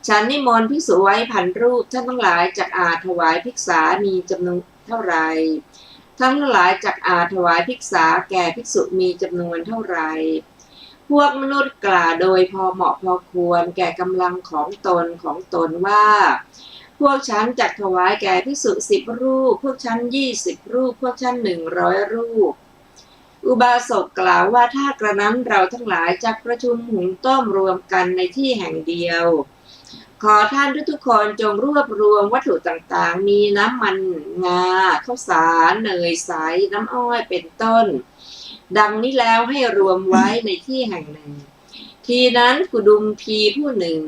ฉันนิมนต์ภิกษุไว้1,000 รูปท่านทั้งหลายจักอาจถวายภิกษามีจำนวนเท่าไรทั้งหลายจักอาจถวายภิกษาแก่ภิกษุมีจำนวนเท่าไรพวกมนุษย์กล่าวโดยพอเหมาะพอควรแก่กำลังของตนว่าพวกฉันจักถวายแก่ภิกษุ10 รูปพวกฉัน20 รูปพวกฉัน100 รูปอุบาสกกล่าวว่าถ้ากระนั้นเราทั้งหลายจักประชุมหุงต้มรวมกันในที่แห่งเดียวขอท่านทุกคนจงรวบรวมวัตถุต่างๆมีน้ำมันงาข้าวสารเนยใสน้ำอ้อยเป็นต้นดังนี้แล้วให้รวมไว้ในที่แห่งหนึ่งทีนั้นกุดุมพีผู้หนึ่ง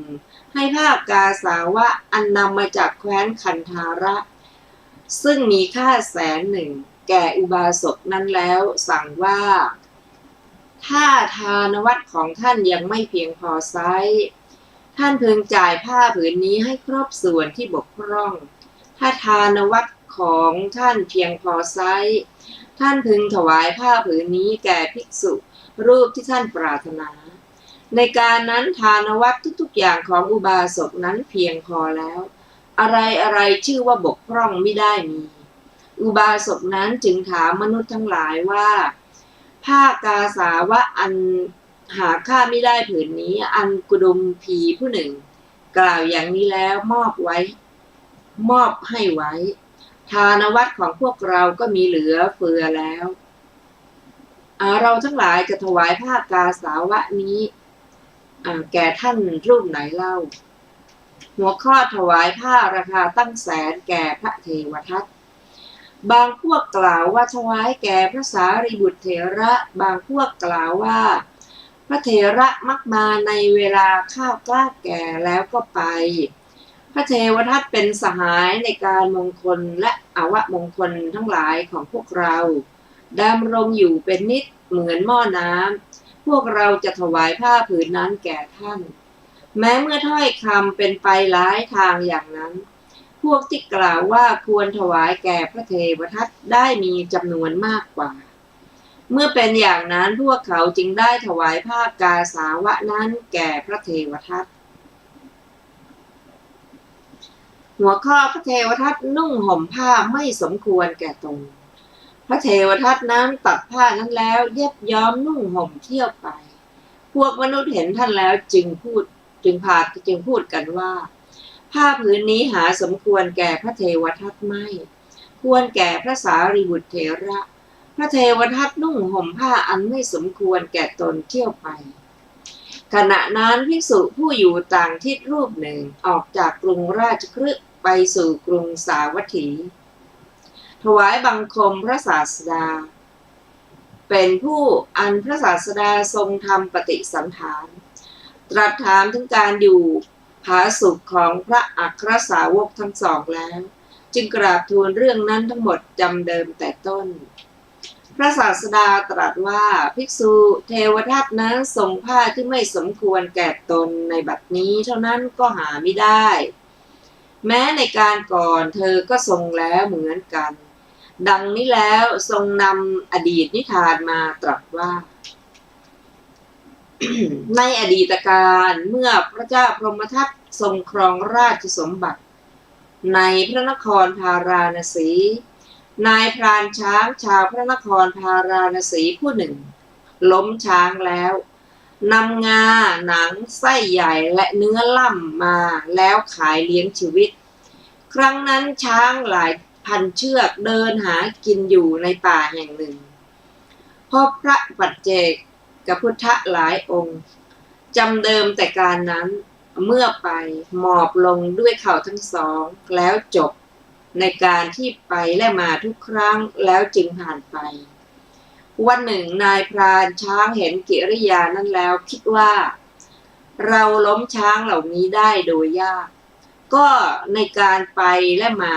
ให้ผ้ากาสาวะอันนำมาจากแคว้นคันธาระซึ่งมีค่า100,000แก่อุบาสกนั้นแล้วสั่งว่าถ้าทานวัตรของท่านยังไม่เพียงพอไซร้ท่านพึงจ่ายผ้าผืนนี้ให้ครบส่วนที่บกพร่องถ้าทานวัตรของท่านเพียงพอไซร้ท่านพึงถวายผ้าผืนนี้แก่ภิกษุรูปที่ท่านปรารถนาในการนั้นทานวัตรทุกๆอย่างของอุบาสกนั้นเพียงพอแล้วอะไรชื่อว่าบกพร่องไม่ได้มีอุบาสกนั้นจึงถามมนุษย์ทั้งหลายว่าผ้ากาสาวะอันหาค่าไม่ได้ผืนนี้อันกุดุมพีผู้หนึ่งกล่าวอย่างนี้แล้วมอบให้ไว้ทานวัตรของพวกเราก็มีเหลือเฟือแล้วเราทั้งหลายจะถวายผ้ากาสาวะนี้แก่ท่านรูปไหนเล่าหัวข้อถวายผ้าราคาตั้ง100,000แก่พระเทวทัตบางพวกกล่าวว่าถวายแก่พระสารีบุตรเถระบางพวกกล่าวว่าพระเถระมักมาในเวลาข้าวกล้าแก่แล้วก็ไปพระเทวทัตเป็นสหายในการมงคลและอวมงคลทั้งหลายของพวกเราดำรงอยู่เป็นนิจเหมือนหม้อน้ำพวกเราจะถวายผ้าผืนนั้นแก่ท่านแม้เมื่อถ้อยคำเป็นไปหลายทางอย่างนั้นพวกที่กล่าวว่าควรถวายแก่พระเทวทัตได้มีจำนวนมากกว่าเมื่อเป็นอย่างนั้นพวกเขาจึงได้ถวายผ้ากาสาวะนั้นแก่พระเทวทัตหัวข้อพระเทวทัตนุ่งห่มผ้าไม่สมควรแก่ตนพระเทวทัตนั้นตัดผ้านั้นแล้วเย็บย้อมนุ่งห่มเที่ยวไปพวกมนุษย์เห็นท่านแล้วจึงพูดกันว่าผ้าผืนนี้หาสมควรแก่พระเทวทัตไม่ควรแก่พระสารีบุตรเถระพระเทวทัตนุ่งห่มผ้าอันไม่สมควรแก่ตนเที่ยวไปขณะนั้นภิกษุผู้อยู่ต่างทิศรูปหนึ่งออกจากกรุงราชคฤห์ไปสู่กรุงสาวัตถีถวายบังคมพระศาสดาเป็นผู้อันพระศาสดาทรงทำปฏิสันถานตรัสถามถึงการอยู่ผาสุกของพระอัครสาวกทั้งสองแล้วจึงกราบทูลเรื่องนั้นทั้งหมดจำเดิมแต่ต้นพ ระศาสดาตรัสว่าภิกษุเทวทัตนั้นทรงผ้าที่ไม่สมควรแก่ตนในบัดนี้เท่านั้นก็หาไม่ได้แม้ในการก่อนเธอก็ทรงแล้วเหมือนกันดังนี้แล้วทรงนำอดีตนิทานมาตรัสว่า ในอดีตการเมื่อพระเจ้าพรหมทัตทรงครองราชสมบัติในพระนครพาราณสีนายพรานช้างชาวพระนครพาราณสีผู้หนึ่งล้มช้างแล้วนำงาหนังไส้ใหญ่และเนื้อล่ำมาแล้วขายเลี้ยงชีวิตครั้งนั้นช้างหลายพันเชือกเดินหากินอยู่ในป่าแห่งหนึ่งพบพระปัจเจกพุทธะหลายองค์จำเดิมแต่การนั้นเมื่อไปหมอบลงด้วยเข่าทั้งสองแล้วจบในการที่ไปและมาทุกครั้งแล้วจึงผ่านไปวันหนึ่งนายพรานช้างเห็นกิริยานั้นแล้วคิดว่าเราล้มช้างเหล่านี้ได้โดยยากก็ในการไปและมา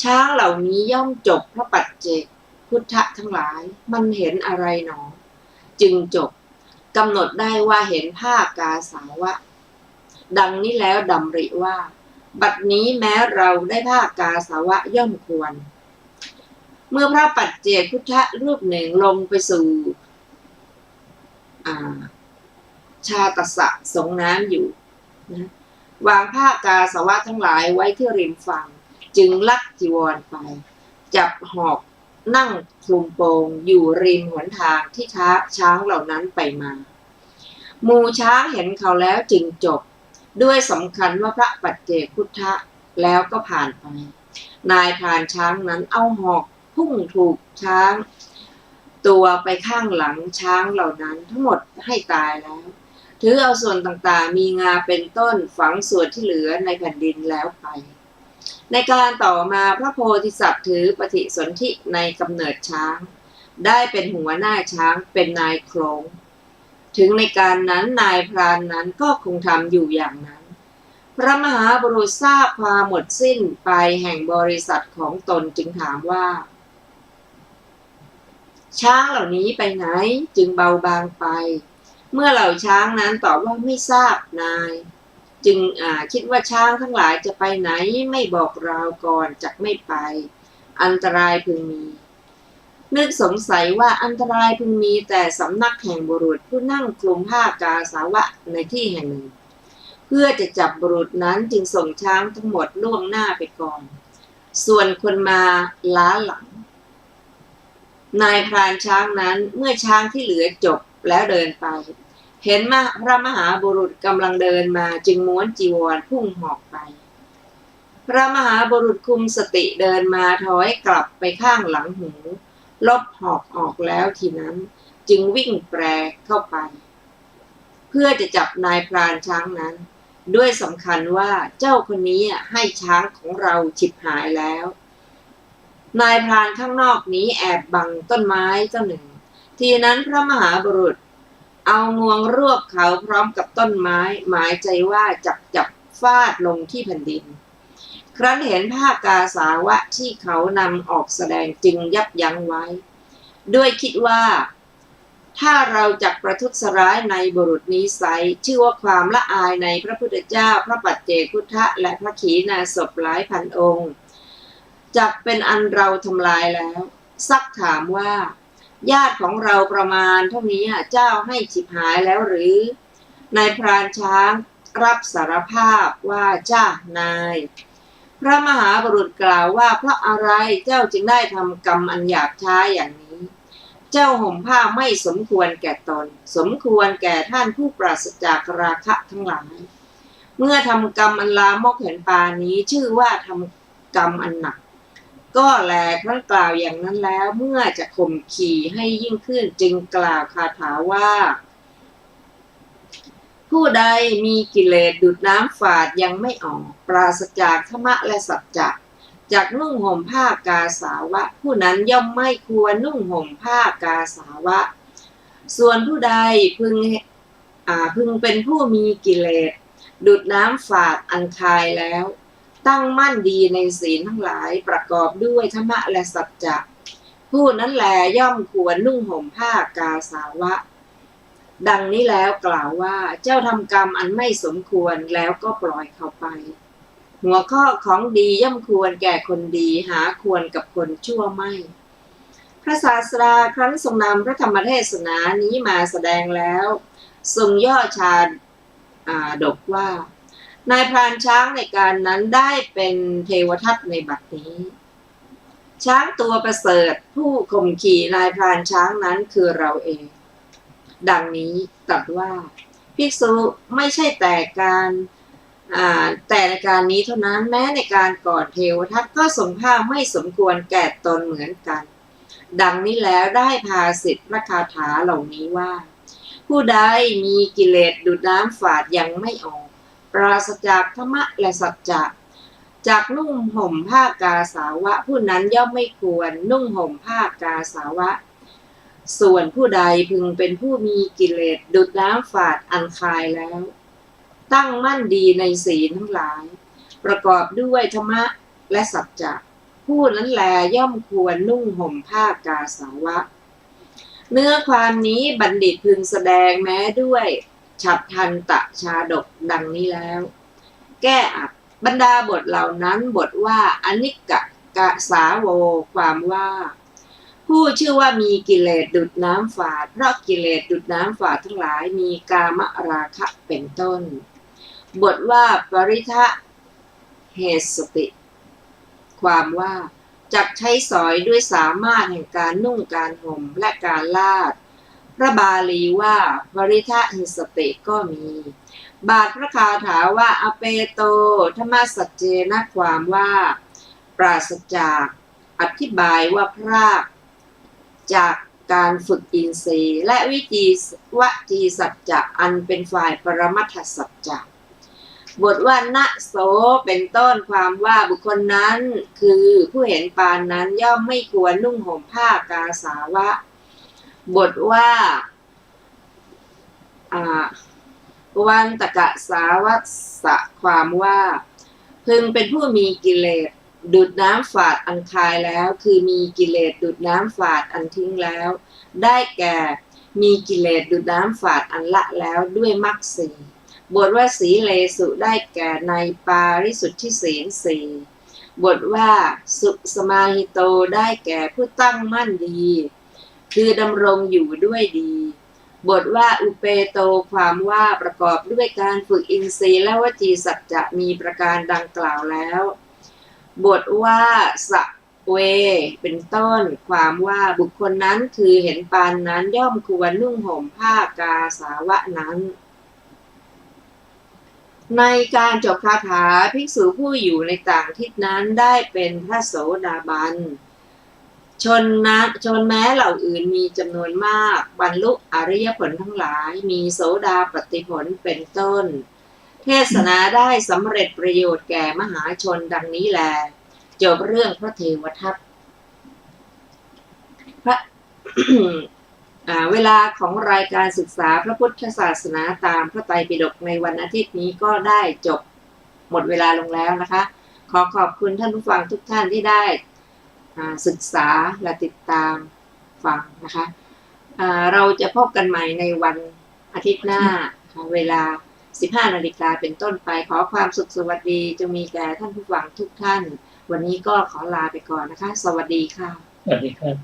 ช้างเหล่านี้ย่อมจบพระปัจเจกพุทธะทั้งหลายมันเห็นอะไรหนอจึงจบกำหนดได้ว่าเห็นผ้ากาสาวะดังนี้แล้วดำริว่าบัดนี้แม้เราได้ผ้ากาสาวะย่อมควรเมื่อพระปัจเจกพุทธะรูปหนึ่งลงไปสู่ชาตสะสงน้ำอยู่นะวางผ้ากาสาวะทั้งหลายไว้ที่ริมฝั่งจึงลักจีวรไปจับหอกนั่งคลุมโปงอยู่ริมหนทางที่ช้างเหล่านั้นไปมาหมู่ช้างเห็นเขาแล้วจึงจบด้วยสำคัญว่าพระปัจเจกพุทธะแล้วก็ผ่านไปนายพรานช้างนั้นเอาหอกพุ่งถูกช้างตัวไปข้างหลังช้างเหล่านั้นทั้งหมดให้ตายแล้วถือเอาส่วนต่างๆมีงาเป็นต้นฝังส่วนที่เหลือในแผ่นดินแล้วไปในการต่อมาพระโพธิสัตว์ถือปฏิสนธิในกำเนิดช้างได้เป็นหัวหน้าช้างเป็นนายโคลงถึงในการนั้นนายพรานนั้นก็คงทำอยู่อย่างนั้นพระมหาบุรุษทราบความหมดสิ้นไปแห่งบริษัทของตนจึงถามว่าช้างเหล่านี้ไปไหนจึงเบาบางไปเมื่อเหล่าช้างนั้นตอบว่าไม่ทราบนายจึงคิดว่าช้างทั้งหลายจะไปไหนไม่บอกเราก่อนจักไม่ไปอันตรายพึงมีนึกสงสัยว่าอันตรายพึงมีแต่สำนักแห่งบุรุษผู้นั่งคลุมผ้ากาสาวะในที่แห่งหนึ่งเพื่อจะจับบุรุษนั้นจึงส่งช้างทั้งหมดล่วงหน้าไปก่อนส่วนคนมาล้าหลังนายพรานช้างนั้นเมื่อช้างที่เหลือจบแล้วเดินไปเห็นพระมหาบุรุษกำลังเดินมาจึงม้วนจีวรพุ่งหอกไปพระมหาบุรุษคุมสติเดินมาถอยกลับไปข้างหลังหูลบหอกออกแล้วทีนั้นจึงวิ่งแปรเข้าไปเพื่อจะจับนายพรานช้างนั้นด้วยสำคัญว่าเจ้าคนนี้ให้ช้างของเราฉิบหายแล้วนายพรานข้างนอกนี้แอบบังต้นไม้ต้นหนึ่งทีนั้นพระมหาบุรุษเอางวงรวบเขาพร้อมกับต้นไม้หมายใจว่าจับฟาดลงที่แผ่นดินครั้นเห็นผ้ากาสาวะที่เขานำออกแสดงจึงยับยั้งไว้ด้วยคิดว่าถ้าเราจักประทุษร้ายในบุรุษนี้ไซชื่อว่าความละอายในพระพุทธเจ้าพระปัจเจกพุทธะและพระขีณาสพหลายพันองค์จักเป็นอันเราทำลายแล้วซักถามว่าญาติของเราประมาณเท่านี้เจ้าให้ฉิบหายแล้วหรือนายพรานช้างรับสารภาพว่าจ้านายพระมหาบุรุษกล่าวว่าเพราะอะไรเจ้าจึงได้ทำกรรมอันหยาบช้าอย่างนี้เจ้าห่มผ้าไม่สมควรแก่ตนสมควรแก่ท่านผู้ปราศจากราคะทั้งหลายเมื่อทำกรรมอันลามกเห็นปานนี้ชื่อว่าทำกรรมอันหนักก็แลครั้นกล่าวอย่างนั้นแล้วเมื่อจะข่มขี่ให้ยิ่งขึ้นจึงกล่าวคาถาว่าผู้ใดมีกิเลสดูดน้ำฝาดยังไม่ออกปราศจากธรรมะและสัจจะจากนุ่งห่มผ้ากาสาวะผู้นั้นย่อมไม่ควรนุ่งห่มผ้ากาสาวะส่วนผู้ใดพึงเป็นผู้มีกิเลสดูดน้ำฝาดอันคายแล้วตั้งมั่นดีในศีลทั้งหลายประกอบด้วยธรรมะและสัจจะ ผู้นั้นแลย่อมควรนุ่งห่มผ้ากาสาวะดังนี้แล้วกล่าวว่าเจ้าทำกรรมอันไม่สมควรแล้วก็ปล่อยเขาไปหัวข้อของดีย่อมควรแก่คนดีหาควรกับคนชั่วไม่พระศาสดาครั้นทรงนำพระธรรมเทศนานี้มาแสดงแล้วทรงย่อชาดกว่านายพรานช้างในการนั้นได้เป็นเทวทัตในบัดนี้ช้างตัวประเสริฐผู้ข่มขี่นายพรานช้างนั้นคือเราเองดังนี้ตรัสว่าภิกษุไม่ใช่แต่ในการนี้เท่านั้นแม้ในการก่อนเทวทัตก็ทรงผ้าไม่สมควรแก่ตนเหมือนกันดังนี้แล้วได้ภาษิตพระคาถาเหล่านี้ว่าผู้ใดมีกิเลสดุจน้ำฝาดยังไม่ออกปราศจากธรรมะและสัจจะจากนุ่งห่มผ้ากาสาวะผู้นั้นย่อมไม่ควรนุ่งห่มผ้ากาสาวะส่วนผู้ใดพึงเป็นผู้มีกิเลสดุจน้ำฝาดอันคายแล้วตั้งมั่นดีในศีลทั้งหลายประกอบด้วยธรรมะและสัจจะผู้นั้นแลย่อมควรนุ่งห่มผ้ากาสาวะเนื้อความนี้บัณฑิตพึงแสดงแม้ด้วยฉัพทันตชาดกดังนี้แล้วแก้อัดบรรดาบทเหล่านั้นบทว่าอนิกกะสาโวความว่าผู้ชื่อว่ามีกิเลสดุจน้ำฝาดเพราะกิเลสดุจน้ำฝาดทั้งหลายมีกามราคะเป็นต้นบทว่าปริทะเหสติความว่าจักใช้สอยด้วยสามารถแห่งการนุ่งการห่มและการลาดพระบาลีว่าปริทะเหสติก็มีบาทพระคาถาว่าอเปโตธรรมสัจเจนะความว่าปราศจากอธิบายว่าพรากจากการฝึกอินทรีย์และวจีสัจจะอันเป็นฝ่ายปรมัตถสัจจะบทว่าณโสเป็นต้นความว่าบุคคลนั้นคือผู้เห็นปานนั้นย่อมไม่ควรนุ่งห่มผ้ากาสาวะบทว่าวันตกะสาวัสสะความว่าพึงเป็นผู้มีกิเลสดูดน้ำฝาดอันคายแล้วคือมีกิเลสดูดน้ำฝาดอันทิ้งแล้วได้แก่มีกิเลสดูดน้ำฝาดอันละแล้วด้วยมรรคสี่บทว่าสีเลสุได้แก่ในปาริสุทธิศีลสี่บทว่าสุสมาหิโตได้แก่ผู้ตั้งมั่นดีคือดำรงอยู่ด้วยดีบทว่าอุเปโตความว่าประกอบด้วยการฝึกอินทรีย์และวจีสัจจะมีประการดังกล่าวแล้วบทว่าสะเวเป็นต้นความว่าบุคคลนั้นคือเห็นปานนั้นย่อมควรนุ่งห่มผ้ากาสาวะนั้นในการจบคาถาภิกษุผู้อยู่ในต่างทิศนั้นได้เป็นพระโสดาบันชนแม้เหล่าอื่นมีจำนวนมากบรรลุอริยผลทั้งหลายมีโสดาปัตติผลเป็นต้นเทศนาได้สำเร็จประโยชน์แก่มหาชนดังนี้แลจบเรื่องพระเทวทัตเวลาของรายการศึกษาพระพุทธศาสนาตามพระไตรปิฎกในวันอาทิตย์นี้ก็ได้จบหมดเวลาลงแล้วนะคะขอขอบคุณท่านผู้ฟังทุกท่านที่ได้ศึกษาและติดตามฟังนะคะเราจะพบกันใหม่ในวันอาทิตย์หน้าเวลา 15 นาฬิกาเป็นต้นไปขอความสุขสวัสดีจงมีแก่ท่านผู้ฟังทุกท่านวันนี้ก็ขอลาไปก่อนนะคะสวัสดีค่ะสวัสดีครับ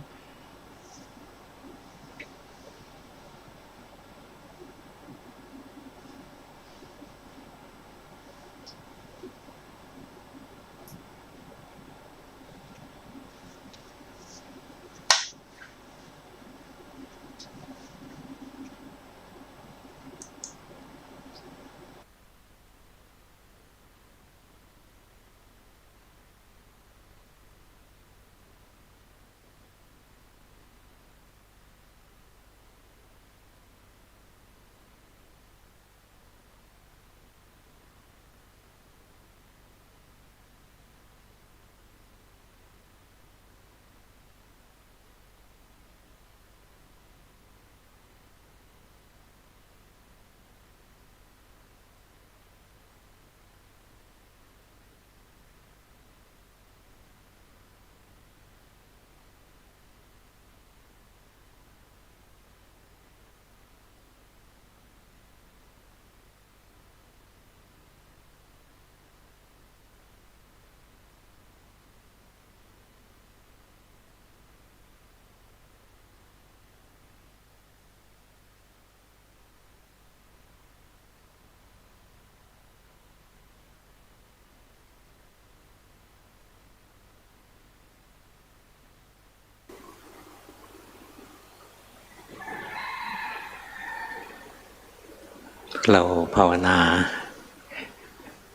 เราภาวนา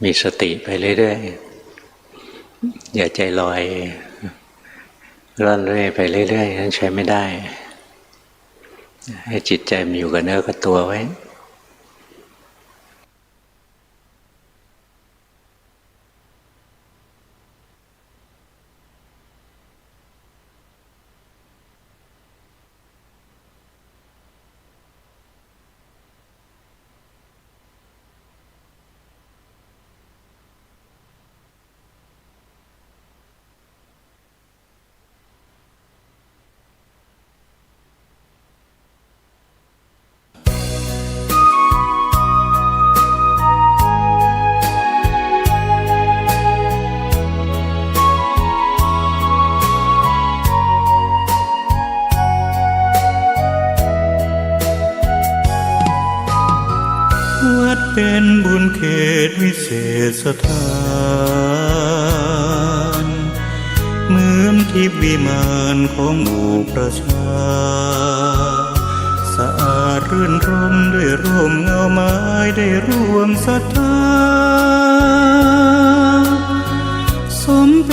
มีสติไปเรื่อยๆอย่าใจลอยร่อนเรื่อยไปเรื่อยๆนั้นใช้ไม่ได้ให้จิตใจมันอยู่กับเนื้อกับตัวไว้วัดเป็นบุญเขตวิเศษสถานเหมือนทิพย์วิมานของหมู่ประชาสะอาดรื่นรมด้วยร่มเงาไม้ได้ร่วมศรัทธา